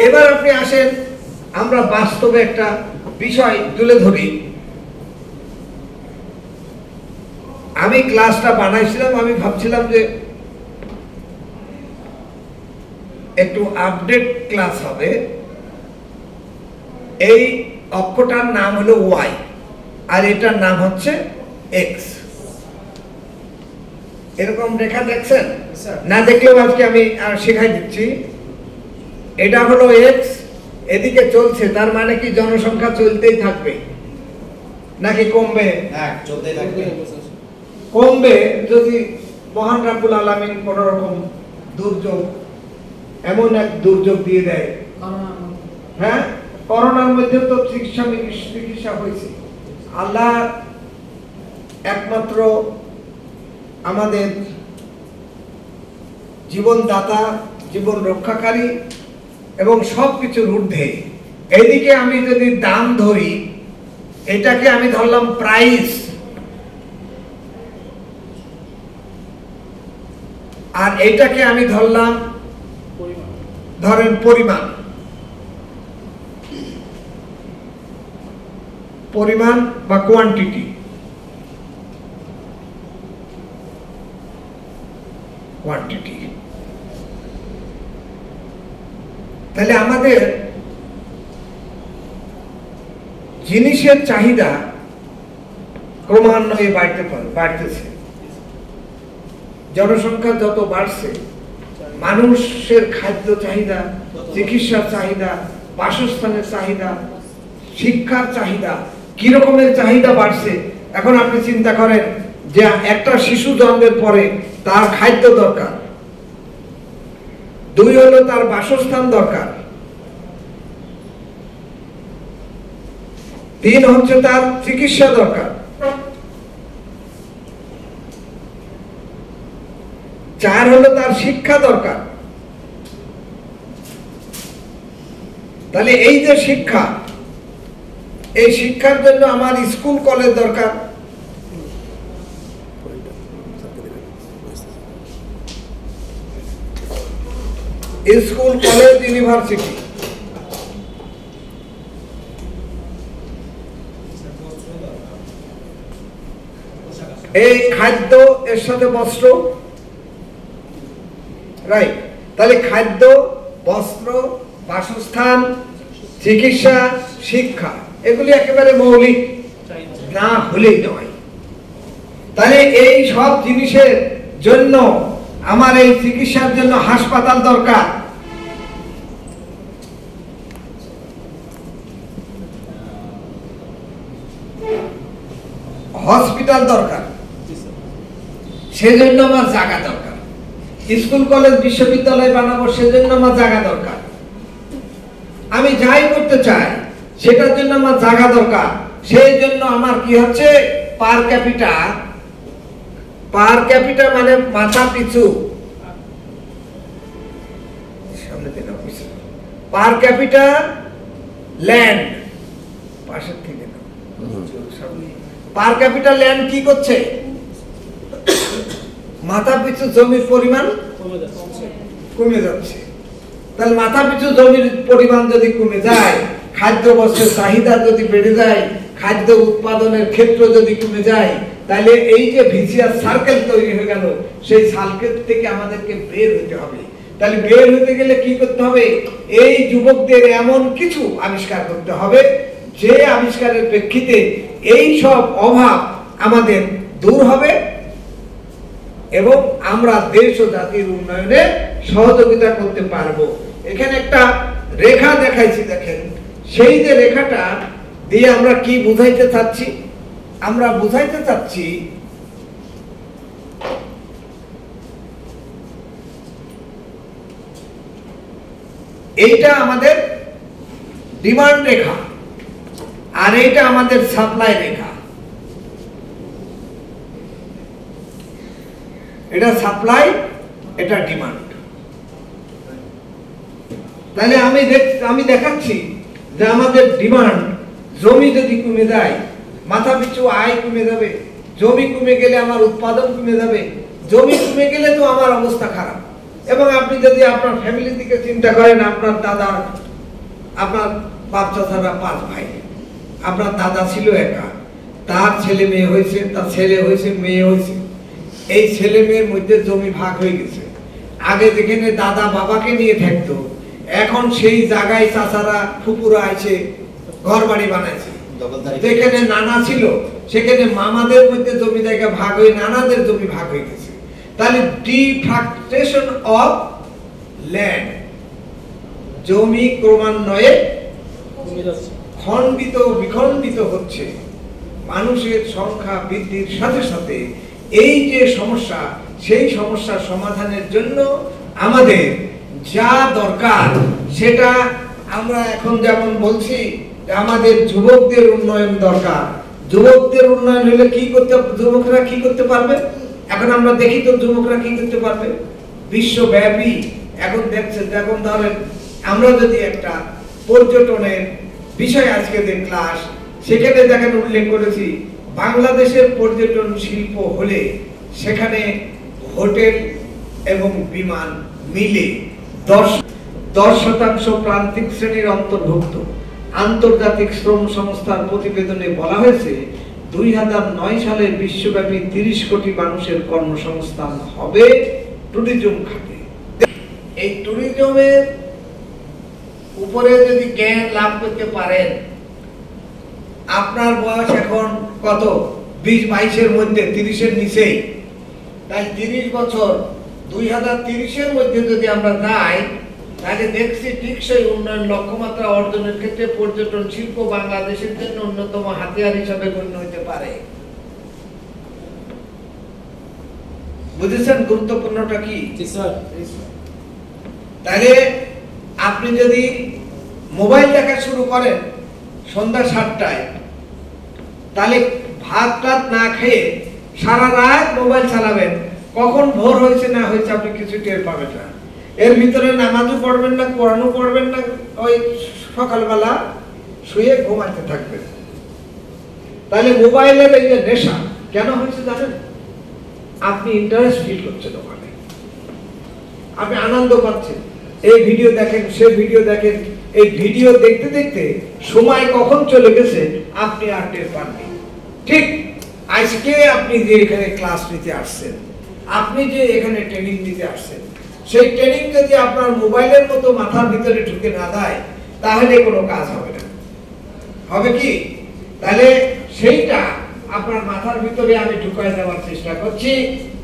এবার আপনি আসেন আমরা বাস্তবে একটা বিষয় তুলে ধরি। আমি ক্লাসটা বানাইছিলাম, আমি ভাবছিলাম যে একটু আপডেট ক্লাস হবে। এই অক্ষটার নাম হলো ওয়াই আর এটার নাম হচ্ছে এক্স। এরকম রেখা দেখছেন? না দেখলেও আজকে আমি শেখাই দিচ্ছি। এটা হলো এক্স, এদিকে চলছে, তার মানে কি জনসংখ্যা চলতেই থাকবে নাকি কমবে? হ্যাঁ, চলতেই থাকবে। কমবে যদি মহান রাব্বুল আলামিন কোন রকম দুর্যোগ, এমন এক দুর্যোগ দিয়ে দেয়। হ্যাঁ, করোনার মধ্যে তো চিকিৎসা হয়েছে। আল্লাহ একমাত্র আমাদের জীবনদাতা, জীবন রক্ষাকারী এবং সবকিছুর ঊর্ধ্বে। এইদিকে আমি যদি দাম ধরি, এটাকে আমি ধরলাম প্রাইস, আর এটাকে আমি ধরলাম ধরেন পরিমাণ। পরিমাণ বা কোয়ান্টিটি। কোয়ান্টিটি তাহলে আমাদের জিনিসের চাহিদা ক্রমান্বয়ে বাড়তেছে। জনসংখ্যা যত বাড়ছে, মানুষের খাদ্য চাহিদা, চিকিৎসার চাহিদা, বাসস্থানের চাহিদা, শিক্ষার চাহিদা, কি রকমের চাহিদা বাড়ছে। এখন আপনি চিন্তা করেন যে একটা শিশু জন্মের পরে তার খাদ্য দরকার, 2 হলো তার বাসস্থান দরকার, 3 হচ্ছে তার চিকিৎসা দরকার, 4 হলো তার শিক্ষা দরকার। তাহলে এই যে শিক্ষা, এই শিক্ষার জন্য আমার স্কুল কলেজ দরকার। School college university. এই খাদ্য এর সাথে বস্ত্র, রাইট? তাহলে খাদ্য, বস্ত্র, বাসস্থান, চিকিৎসা, শিক্ষা, এগুলি একেবারে মৌলিক, না হলেই নয়। তাহলে এই সব জিনিসের জন্য আমার এই চিকিৎসার জন্য হাসপাতাল দরকার, হসপিটাল দরকার, সেজন্য আমার জায়গা দরকার। স্কুল কলেজ বিশ্ববিদ্যালয় বানাবো, সেজন্য আমার জায়গা দরকার। আমি যাই করতে চাই সেটার জন্য আমার জায়গা দরকার। সেই জন্য আমার কি হচ্ছে, পার ক্যাপিটা মানে মাথা পিছু, পার ক্যাপিটা ল্যান্ড, পাশের থেকে পার ক্যাপিটা ল্যান্ড কি করছে, মাথা পিছু জমির পরিমাণ কমে যাচ্ছে। তাহলে মাথা পিছু জমির পরিমাণ যদি কমে যায়, খাদ্য বস্ত্রের চাহিদা যদি বেড়ে যায়, খাদ্য উৎপাদনের ক্ষেত্র যদি কমে যায়, তাহলে এই যে ভিজিয়াস সার্কেল তৈরি হয়ে গেল, সেই সার্কেল থেকে আমাদেরকে বের হতে হবে। তাহলে বের হতে গেলে কি করতে হবে, এই যুবকদের এমন কিছু আবিষ্কার করতে হবে যে আবিষ্কারের প্রেক্ষিতে এই সব অভাব আমাদের দূর হবে এবং আমরা দেশ ও জাতির উন্নয়নে সহযোগিতা করতে পারবো। এখানে একটা রেখা দেখাইছি, দেখেন। সেই যে রেখাটা দিয়ে আমরা কি বুঝাইতে চাচ্ছি, আমরা বুঝাইতে চাচ্ছি এইটা আমাদের ডিমান্ড রেখা আর এইটা আমাদের সাপ্লাই রেখা। এটা সাপ্লাই, এটা ডিমান্ড। তাহলে আমি দেখাচ্ছি যে আমাদের ডিমান্ড, জমি যদি কমে যায়, মাথা পিছু আয় কমে যাবে। জমি কমে গেলে আমার উৎপাদন কমে যাবে। জমি কমে গেলে তো আমার অবস্থা খারাপ। এবং আপনি যদি আপনার ফ্যামিলির দিকে চিন্তা করেন, আপনার দাদা আপনার বাপ চাচারা 5 ভাই, আপনার দাদা ছিল একা, তার ছেলে মেয়ে হয়েছে, তার ছেলে হয়েছে, মেয়ে হয়েছে, এই ছেলে মেয়ের মধ্যে জমি ভাগ হয়ে গেছে। আগে যেখানে দাদা বাবাকে নিয়ে থাকতো, এখন সেই জায়গায় চাচারা ফুপুরা আছে ঘর বাড়ি বানাইছে। যেখানে নানা ছিল সেখানে মামাদের মধ্যে জমি জায়গা ভাগ হয়ে নানাদের জমি ভাগ হয়ে গেছে। তাহলে ডিফ্রাকটেশন অফ ল্যান্ড, জমি ক্রমান্বয়ে খণ্ডিত বিখণ্ডিত হচ্ছে। মানুষের সংখ্যা বৃদ্ধির সাথে সাথে এই যে সমস্যা, সেই সমস্যার সমাধানের জন্য আমাদের যা দরকার সেটা আমরা এখন যেমন বলছি যে আমাদের যুবকদের উন্নয়ন দরকার। যুবকদের উন্নয়ন হলে কি করতে, যুবকরা কি করতে পারবে? এখন আমরা দেখি তো যুবকরা কি করতে পারবে বিশ্বব্যাপী। এখন দেখছেন, এখন ধরেন আমরা যদি একটা পর্যটনের বিষয় আজকে যে ক্লাস, সেখানে দেখেন উল্লেখ করেছি বাংলাদেশের পর্যটন শিল্প হলে সেখানে হোটেল এবং বিমান মিলে 10% প্রান্তিক শ্রেণীর অন্তর্ভুক্ত। আন্তর্জাতিক শ্রম সংস্থার প্রতিবেদনে বলা হয়েছে 2009 সালে বিশ্বব্যাপী 30 কোটি মানুষের কর্মসংস্থান হবে ট্যুরিজম খাতে। এই ট্যুরিজমের উপরে যদি জ্ঞান লাভ করতে পারেন, আপনার বয়স এখন কত? 20-22 এর মধ্যে, 30 এর নিচেই। তাই 30 বছর 2030 এর মধ্যে যদি আমরা যাই, তাহলে দেখছি টেকসই উন্নয়ন লক্ষ্যমাত্রা অর্জনের ক্ষেত্রে পর্যটন শিল্প বাংলাদেশের জন্য অন্যতম হাতিয়ার হিসাবে গণ্য হতে পারে। বুঝেছেন গুরুত্বপূর্ণটা কি? তাহলে আপনি যদি মোবাইল দেখা শুরু করেন সন্ধ্যা 7টায়, তাহলে ভাত টাত না খেয়ে সারা রাত মোবাইল চালাবেন, কখন ভোর হয়েছে না হয়েছে আপনি কিছু টের পাবেন না। এর ভিতরে নামাজও পড়বেন না, কোরআনও পড়বেন না, ওই সকালবেলা শুয়ে ঘুমাতে থাকবেন। তাহলে মোবাইলের এই যে নেশা কেন হয়েছে জানেন? আপনি ইন্টারেস্ট ফিল করছেন, ওখানে আপনি আনন্দ পাচ্ছেন, এই ভিডিও দেখেন, সে ভিডিও দেখেন, এই ভিডিও দেখতে দেখতে সময় কখন চলে গেছে আপনি আর টের পাননি। ঠিক আজকে আপনি যে এখানে ক্লাস নিতে আসছেন, আপনি যে এখানে ট্রেনিং নিতে আসছেন, সেই ট্রেনিং যদি আপনার মোবাইলের মতো মাথার ভিতরে ঢুকে না দেয়, তাহলে কোনো কাজ হবে না। হবে কি? তাহলে সেইটা আপনার মাথার ভিতরে আমি ঢুকাই দেওয়ার চেষ্টা করছি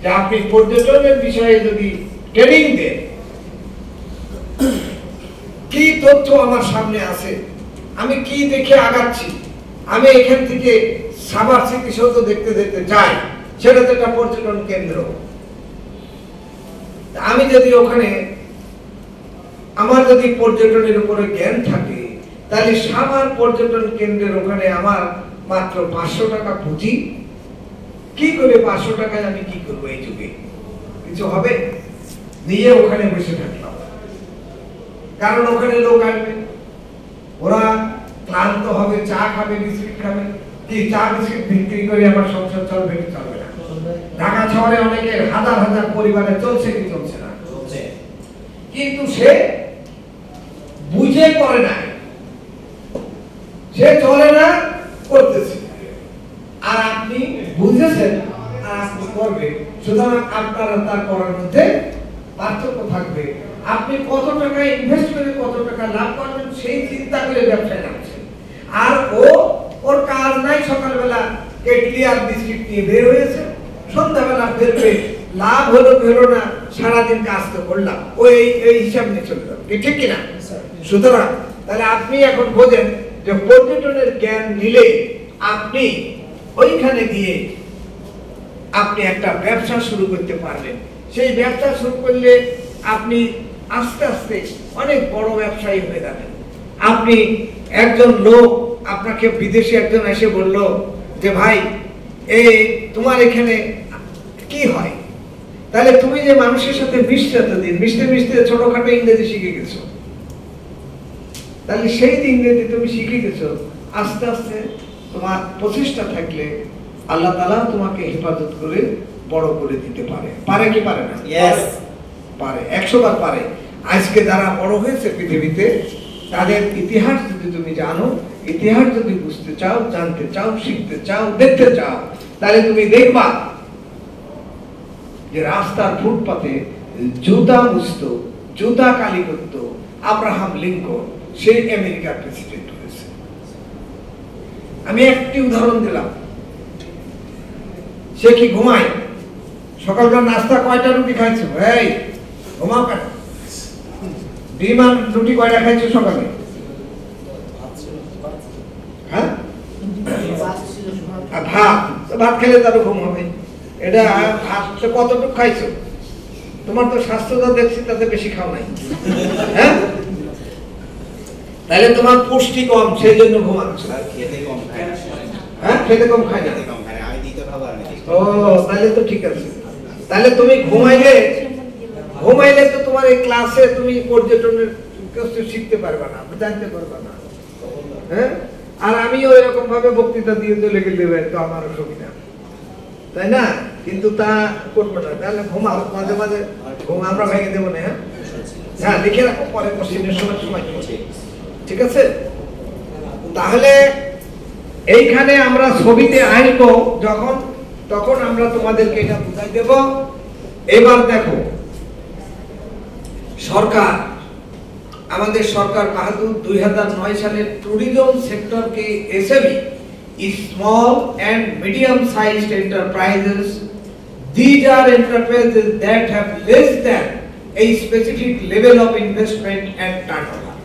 যে আপনি পর্যটনের বিষয়ে যদি ট্রেনিং দেন, কি তথ্য আমার সামনে আছে, আমি কি দেখে আগাচ্ছি, আমি এখান থেকে সাভার স্মৃতিসৌধ দেখতে দেখতে যাই, সেটা তো একটা পর্যটন কেন্দ্র। আমি যদি ওখানে আমার যদি পর্যটনের উপরে জ্ঞান থাকে, তাহলে সাভার পর্যটন কেন্দ্রের ওখানে আমার মাত্র 500 টাকা পুঁজি। কি করে 500 টাকায় আমি কি করবো? এই যুগে কিছু হবে? নিয়ে ওখানে বসে থাকলাম, কারণ ওখানে লোক আসবে, ওরা ক্লান্ত হবে, চা খাবে, বিস্কিট খাবে। কি চা বিস্কিট বিক্রি করে আমার সংসার চলবে কি চলবে না? ঢাকা শহরে অনেকের হাজার হাজার পরিবারে চলছে কি চলছে না? কিন্তু সে বুঝে করে না, সে চলে না, করতেছে। আর আপনি বুঝেছেন আর আপনি করবেন, সুতরাং আপনার তার করার মধ্যে পার্থক্য থাকবে। আপনি কত টাকা ইনভেস্ট করে কত টাকা লাভ করবেন সেই চিন্তা করে ব্যবসায় নামছেন। আর ওর কাজ নাই, সকালবেলা কেটলি আর বিস্কিট নিয়ে বের হয়েছে, সন্ধ্যাবেলা বেরবে, লাভ হলো হলো না, সারাদিন কাজ তো করলাম, ওই এই হিসাব নিয়ে চলে যাবে, ঠিক কিনা? সুতরাং তাহলে আপনি এখন বোঝেন যে পর্যটনের জ্ঞান নিলে আপনি ওইখানে গিয়ে আপনি একটা ব্যবসা শুরু করতে পারবেন। সেই ব্যবসা শুরু করলে আপনি আস্তে আস্তে অনেক বড় ব্যবসায়ী হয়ে যাবেন। আপনি একজন লোক, আপনাকে বিদেশি একজন এসে বলল যে ভাই এই তোমার এখানে কি হয়? তাহলে তুমি যে মানুষের সাথে মিশতে মিশতে ছোটখাটো ইংরেজি শিখে গেছো, তাহলে সেই ইংরেজি তুমি শিখে গেছো, আস্তে আস্তে তোমার প্রচেষ্টা থাকলে আল্লাহ তাআলা তোমাকে হেফাজত করে বড় করে দিতে পারে। পারে কি পারে না? পারে, 100 বার পারে। আজকে যারা বড় হয়েছে পৃথিবীতে, তাদের ইতিহাস যদি তুমি জানো, ইতিহাস যদি বুঝতে চাও, জানতে চাও, শিখতে চাও, দেখতে চাও, তাহলে তুমি দেখবা যে রাস্তার ফুটপাতে জুতা মুছত, জুতা কালি করত আব্রাহাম লিঙ্কন, সেই আমেরিকার প্রেসিডেন্ট হয়েছে। আমি একটি উদাহরণ দিলাম। সে কি ঘুমায়? সকালকার নাস্তা কয়টা রুটি খাইছো? এই ঘুমাও কেন? ডিম আর রুটি কয়টা খাইছো সকালে? হ্যাঁ, ভাত। ভাত খেলে তার ঘুম হবে। এটা ভাত কতটুকু খাইছো? তোমার তো স্বাস্থ্যটা দেখছি তাতে বেশি খাও নাই। হ্যাঁ, তাহলে তোমার পুষ্টি কম, সেই জন্য ঘুমাচ্ছ। হ্যাঁ, খেতে কম খাই না। ও, তাহলে তো ঠিক আছে। তাহলে তুমি ঘুমাইলে তো তোমার এই ক্লাসে তুমি পর্যটনের কিছু শিখতে পারবে না, জানতে পারবে না। হ্যাঁ, আর আমি ওই রকম ভাবে বক্তৃতা দিয়ে চলে গেলে তো আমার অসুবিধা, তাই না? কিন্তু তা করবো না। তাহলে ঘুমাও, মাঝে মাঝে ঘুম আমরা ভেঙে দেবো না। হ্যাঁ, লিখে রাখো, পরে কোশ্চেনের সময়। ঠিক আছে? তাহলে এইখানে আমরা ছবিতে আসবো যখন, তখন আমরা তোমাদেরকে এটা বুঝাই দেব। এবার দেখো, সরকার, আমাদের সরকার বাহাদুর 2009 সালে ট্যুরিজম সেক্টরকে SME, small and medium sized enterprises, these are enterprises that have less than a specific level of investment and turnover.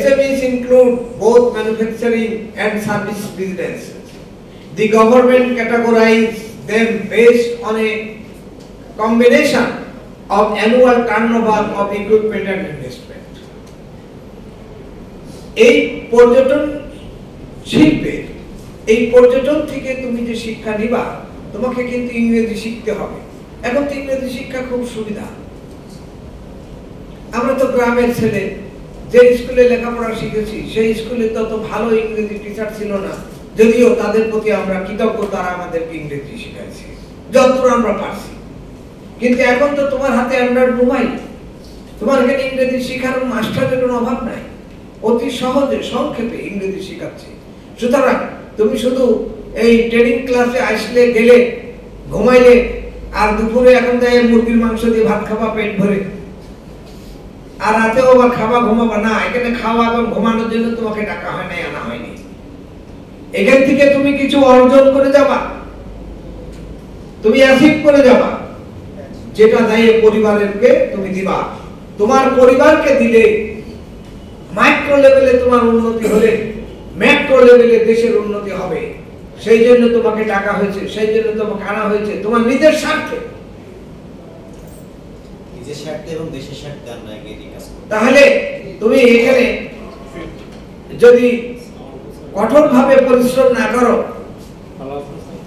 SMEs include both manufacturing and service businesses. The government categorizes them based on a combination of annual turnover of equipment and investment. এই পর্যটন শিল্পে, এই পর্যটন থেকে তুমি যে শিক্ষা নিবা, তোমাকে কিন্তু ইংরেজি শিখতে হবে। এখন তো ইংরেজি শিক্ষা খুব সুবিধা। আমরা তো গ্রামের ছেলে, যে স্কুলে লেখাপড়া শিখেছি সেই স্কুলে তত ভালো ইংরেজি টিচার ছিল না, যদিও তাদের প্রতি আমরা কৃতজ্ঞ, তারা আমাদেরকে ইংরেজি শিখাইছে যতটা আমরা পারছি। কিন্তু এখন তো তোমার হাতে অ্যান্ড্রয়েড মোবাইল, তোমার এখানে ইংরেজি শেখার মাস্টারের কোনো অভাব নাই, অতি সহজে সংক্ষেপে ইংরেজি শেখাচ্ছে। সুতরাং তুমি শুধু এই ট্রেনিং ক্লাসে আসলে, গেলে, ঘুমাইলে, আর দুপুরে এখন দেয় মুরগির মাংস দিয়ে ভাত খাবা পেট ভরে, আর রাতেও আবার খাওয়া ঘুমাবা না। এখানে খাওয়া এবং ঘুমানোর জন্য তোমাকে ডাকা হয় নাই, আনা হয়নি। এখান থেকে তুমি কিছু অর্জন করে যাবা, তুমি অ্যাচিভ করে যাবা, যেটা দেয় পরিবারকে তুমি দিবা। তোমার পরিবারকে দিলে মাইক্রো লেভেলে তোমার উন্নতি হলে ম্যাক্রো লেভেলে দেশের উন্নতি হবে। সেই জন্য তোমাকে ডাকা হয়েছে, সেই জন্য তোমাকে আনা হয়েছে, তোমার নিজের স্বার্থে। তাহলে তুমি এখানে যদি কঠোরভাবে পরিশ্রম না করো,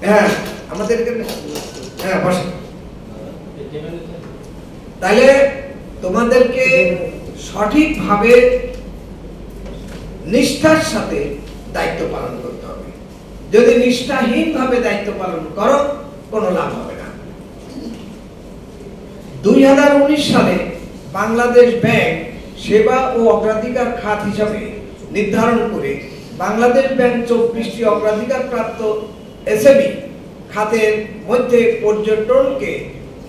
হ্যাঁ আমাদের এখানে, হ্যাঁ বসে, তাহলে তোমাদেরকে সঠিকভাবে নিষ্ঠার সাথে দায়িত্ব পালন করতে হবে। যদি নিষ্ঠাহীনভাবে দায়িত্ব পালন করো, কোনো লাভ হবে না। 2019 সালে বাংলাদেশ ব্যাংক সেবা ও অগ্রাধিকার খাত হিসাবে নির্ধারণ করে বাংলাদেশ ব্যাংক 24টি অগ্রাধিকার প্রাপ্ত এসএমই খাতের মধ্যে পর্যটনকে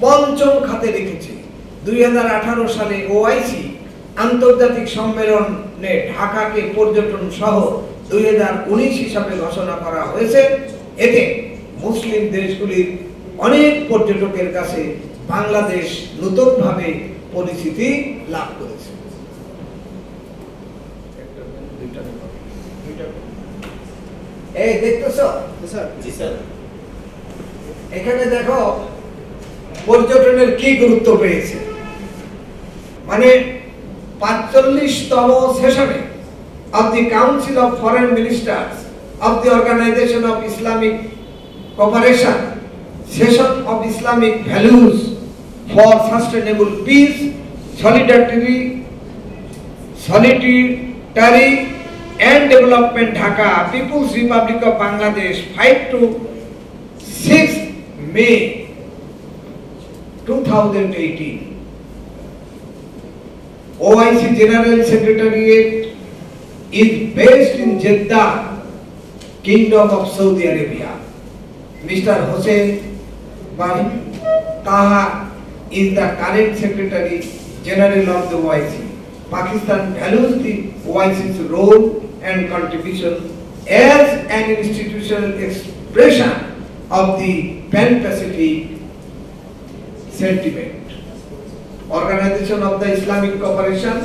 পঞ্চম খাতে রেখেছে। 2018 সালে ওআইসি আন্তর্জাতিক সম্মেলনে ঢাকাকে পর্যটন শহর 2019 হিসাবে ঘোষণা করা হয়েছে। এতে মুসলিম দেশগুলির অনেক পর্যটকের কাছে বাংলাদেশ নতুনভাবে পরিচিতি লাভ করেছে। এই দেখতেছো? জি স্যার। এখানে দেখো পর্যটনের কি গুরুত্ব পেয়েছে। মানে 45তম সেশনে of the Council of Foreign Ministers of the Organization of Islamic Cooperation, Session of Islamic Values for Sustainable Peace, Solidarity and Development, Dhaka, People's Republic of Bangladesh, 5 to 6 May 2018. OIC General Secretariat is based in Jeddah, Kingdom of Saudi Arabia. Mr. Hossein Bahim Taha is the current Secretary General of the OIC. Pakistan values the OIC's role and contribution as an institutional expression of the Pan-Pacific sentiment. Organization of the Islamic Cooperation,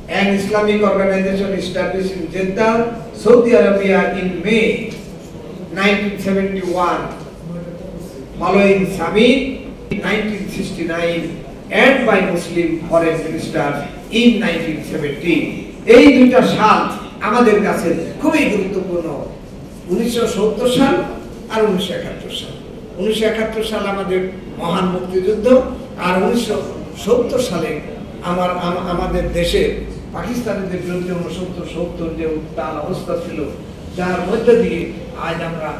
an Islamic organization established in Jeddah, Saudi Arabia in May 1971, following summit in 1969 and by Muslim foreign ministers in 1970. এই দুইটা সাল আমাদের কাছে খুবই গুরুত্বপূর্ণ, 1970 সাল আর 1971 সাল। 1971 সাল আমাদের মহান মুক্তিযুদ্ধ, আর 1970 সালে আমাদের দেশে পাকিস্তানিদের বিরুদ্ধে 69-70 যে উত্তাল অবস্থা ছিল, যার মধ্যে দিয়ে আজ আমরা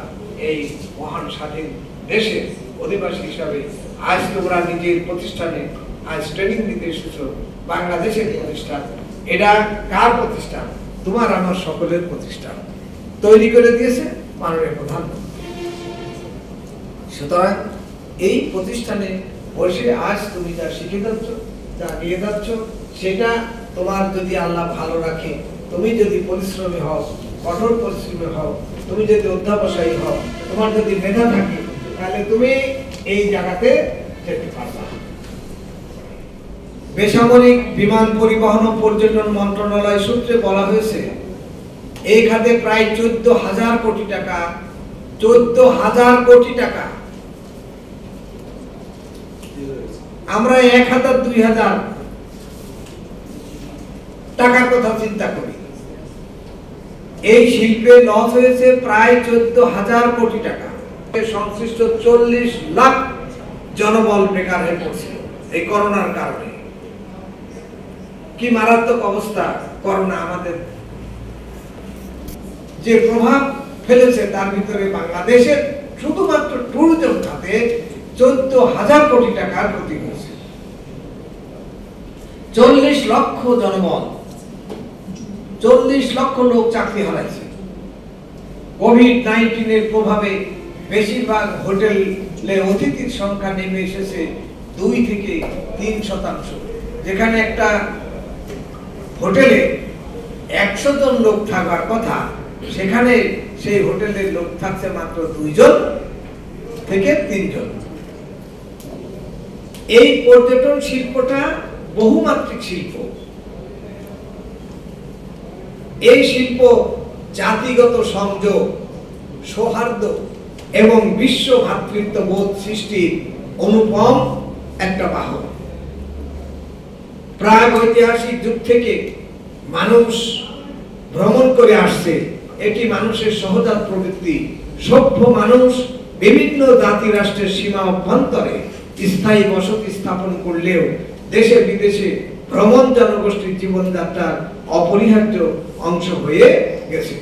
এই মহান স্বাধীন দেশে অধিবাসী হিসাবে আজ তোমরা নিজের প্রতিষ্ঠানে আজ ট্রেনিং দিতে এসেছো। বাংলাদেশের প্রতিষ্ঠান, এটা কার প্রতিষ্ঠান? তোমার আমার সকলের প্রতিষ্ঠান, তৈরি করে দিয়েছে মাননীয় প্রধানমন্ত্রী। সুতরাং এই প্রতিষ্ঠানে বসে আজ তুমি যা শিখে যাচ্ছ, যা নিয়ে যাচ্ছ, সেটা তোমার যদি আল্লাহ ভালো রাখে, তুমি যদি পরিশ্রমী হও, কঠোর পরিশ্রমী হও, তুমি যদি অধ্যাবসায়ী হও, তোমার যদি মেধা থাকে, তাহলে তুমি এই জায়গাতে যেতে পারবা। বেসামরিক বিমান পরিবহন ও পর্যটন মন্ত্রণালয় সূত্রে বলা হয়েছে এই খাতে প্রায় 14,000 কোটি টাকা, 14,000 কোটি টাকা। আমরা 1,000-2,000 টাকার কথা চিন্তা করি। এই শিল্পে লস হয়েছে প্রায় 14,000 কোটি টাকা। সংশ্লিষ্ট 40 লাখ জনবল বেকার হয়ে পড়ছে এই করোনার কারণে। কি মারাত্মক অবস্থা করোনা আমাদের যে প্রভাব ফেলেছে, তার ভিতরে বাংলাদেশের শুধুমাত্র ট্যুরিজম খাতে 14,000 কোটি টাকার ক্ষতি হয়েছে। 40 লক্ষ জনবল, 40 লক্ষ লোক চাকরি হারাইছে। কোভিড-19 এর প্রভাবে বেশিরভাগ হোটেলে অতিথির সংখ্যা নেমে এসেছে 2 থেকে 3%। যেখানে একটা হোটেলে 100 জন লোক থাকার কথা, সেখানে সেই হোটেলের লোক থাকছে মাত্র 2 জন থেকে 3 জন। এই পর্যটন শিল্পটা বহুমাত্রিক শিল্প। এই শিল্প জাতিগত সংযোগ, সৌহার্দ্য এবং বিশ্ব ভ্রাতৃত্ববোধ সৃষ্টির অনুপম একটা বাহন। প্রাগৈতিহাসিক যুগ থেকে মানুষ ভ্রমণ করে আসছে, এটি মানুষের সহজাত প্রবৃত্তি। সভ্য মানুষ বিভিন্ন জাতি রাষ্ট্রের সীমা অভ্যন্তরে স্থায়ী বসতি স্থাপন করলেও দেশে বিদেশে ভ্রমণ জনগোষ্ঠীর জীবনযাত্রার অপরিহার্য অংশ হয়ে গেছে।